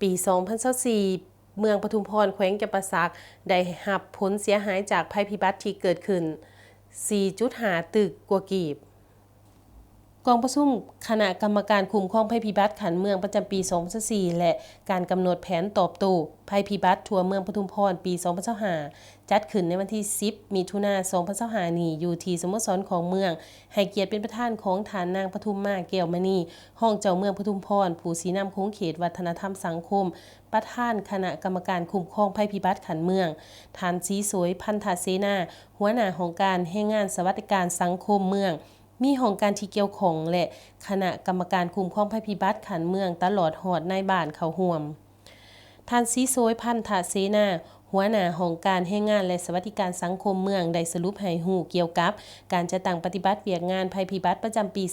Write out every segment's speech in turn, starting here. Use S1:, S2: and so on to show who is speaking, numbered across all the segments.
S1: ปี 2024 เมืองปทุมพรแขวงจำปาสักได้รับผลเสียหายจากภัยพิบัติที่เกิดขึ้น 4.5 ตึกกว่ากีบกองประชุมคณะกรรมการคุ้มครองภัยพิบัติขันเมืองประจำปี 2024 และการกำหนดแผนตอบโต้ภัยพิบัติทั่วเมืองปทุมพรปี 2025 จัดขึ้นในวันที่ 10 มิถุนายน 2025 นี้อยู่ที่สโมสรของเมืองให้เกียรติเป็นประธานของฐานนางปทุมมาแก้วมณีห้องเจ้าเมืองปทุมพรผู้สีนำโค้งเขตวัฒนธรรมสังคมประธานคณะกรรมการคุ้มครองภัยพิบัติขันเมืองฐานสีสวยพันธเสนาหัวหน้าของการแรงงานสวัสดิการสังคมเมืองมีห้องการที่เกี่ยวข้องและคณะกรรมการคุ้มครองภัยพิบัติขันเมืองตลอดหอดในบ้านเขาห่วมท่านซีโซยพันธเสนาหัวหน้าของการแรงงานและสวัสดิการสังคมเมืองได้สรุปให้ฮู้เกี่ยวกับการจัดตั้งปฏิบัติเวียกงานภัยพิบัติประจำปี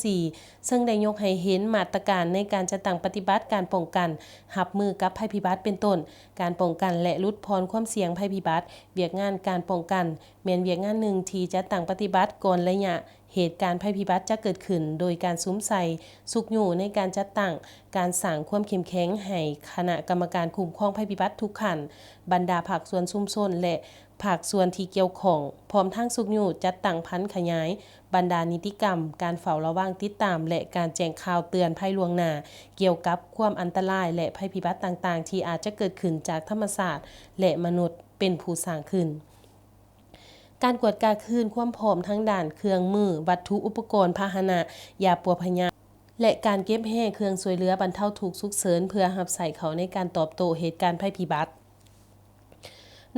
S1: 2024 ซึ่งได้ยกให้เห็นมาตรการในการจัดตั้งปฏิบัติการป้องกันรับมือกับภัยพิบัติเป็นต้นการป้องกันและลดพรความเสี่ยงภัยพิบัติเวียกงานการป้องกันแม่นเวียกงานหนึ่งที่จัดตั้งปฏิบัติก่อนระยะเหตุการณ์ภัยพิบัติจะเกิดขึ้นโดยการซุ้มใส่สุกอยู่ในการจัดตั้งการสร้างความเข้มแข็งให้คณะกรรมการคุ้มครองภัยพิบัติทุกขั้นบรรดาภาคส่วนชุมชนและภาคส่วนที่เกี่ยวข้องพร้อมทั้งสุกอยู่จัดตั้งพันขยายบรรดานิติกรรมการเฝ้าระวังติดตามและการแจ้งข่าวเตือนภัยล่วงหน้าเกี่ยวกับความอันตรายและภัยพิบัติต่างๆที่อาจจะเกิดขึ้นจากธรรมชาติและมนุษย์เป็นผู้สร้างขึ้นการกวดกาคืนความพร้อมทั้งด่านเครื่องมือวัตถุอุปกรณ์พาหนะยาปัวพยาและการเก็บแห้เครื่องช่วยเหลือบรรเทาทุกข์ฉุกเฉินเพื่อรับใช้เขาในการตอบโต้เหตุการณ์ภัยพิบัติ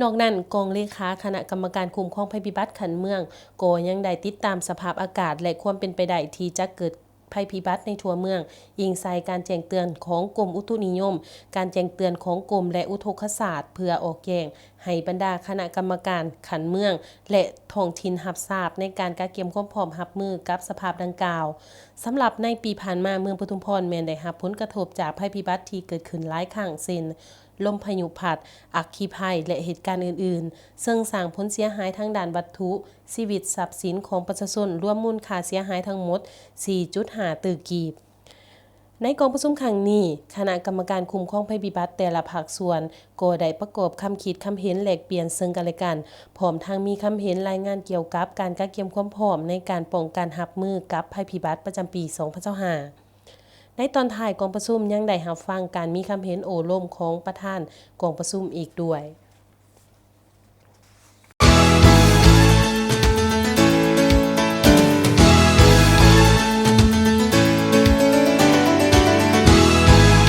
S1: นอกนั้นกองเลขาคณะกรรมการคุ้มครองภัยพิบัติขันเมืองก็ยังได้ติดตามสภาพอากาศและความเป็นไปได้ที่จะเกิดภัยพิบัติในทั่วเมืองอิงใส่การแจ้งเตือนของกรมอุตุนิยมการแจ้งเตือนของกรมและอุทกศาสตร์เพื่อออกแจ้งให้บรรดาคณะกรรมการขันเมืองและท้องถิ่นรับทราบในการกะเก็บความพร้อมรับมือกับสภาพดังกล่าวสำหรับในปีผ่านมาเมืองปทุมพรแม้นได้รับผลกระทบจากภัยพิบัติที่เกิดขึ้นหลายครั้งเช่นลมพายุพัดอัคคีภัยและเหตุการณ์อื่นๆซึ่งสร้างผลเสียหายทางด้านวัตถุชีวิตทรัพย์สินของประชาชนรวมมูลค่าเสียหายทั้งหมด 4.5 ตึกกีบในกองประชุมครั้งนี้คณะกรรมการคุ้มครองภัยพิบัติแต่ละภาคส่วนก็ได้ประกอบคำคิดคำเห็นแลกเปลี่ยนซึ่งกันและกันพร้อมทั้งมีคำเห็นรายงานเกี่ยวกับการกะเก็บความพร้อมในการป้องกันรับมือกับภัยพิบัติประจำปี 2025ในตอนท้ายกองประชุมยังได้รับฟังการมีคำเห็นโอโลมของประธานกองประชุมอีกด้วย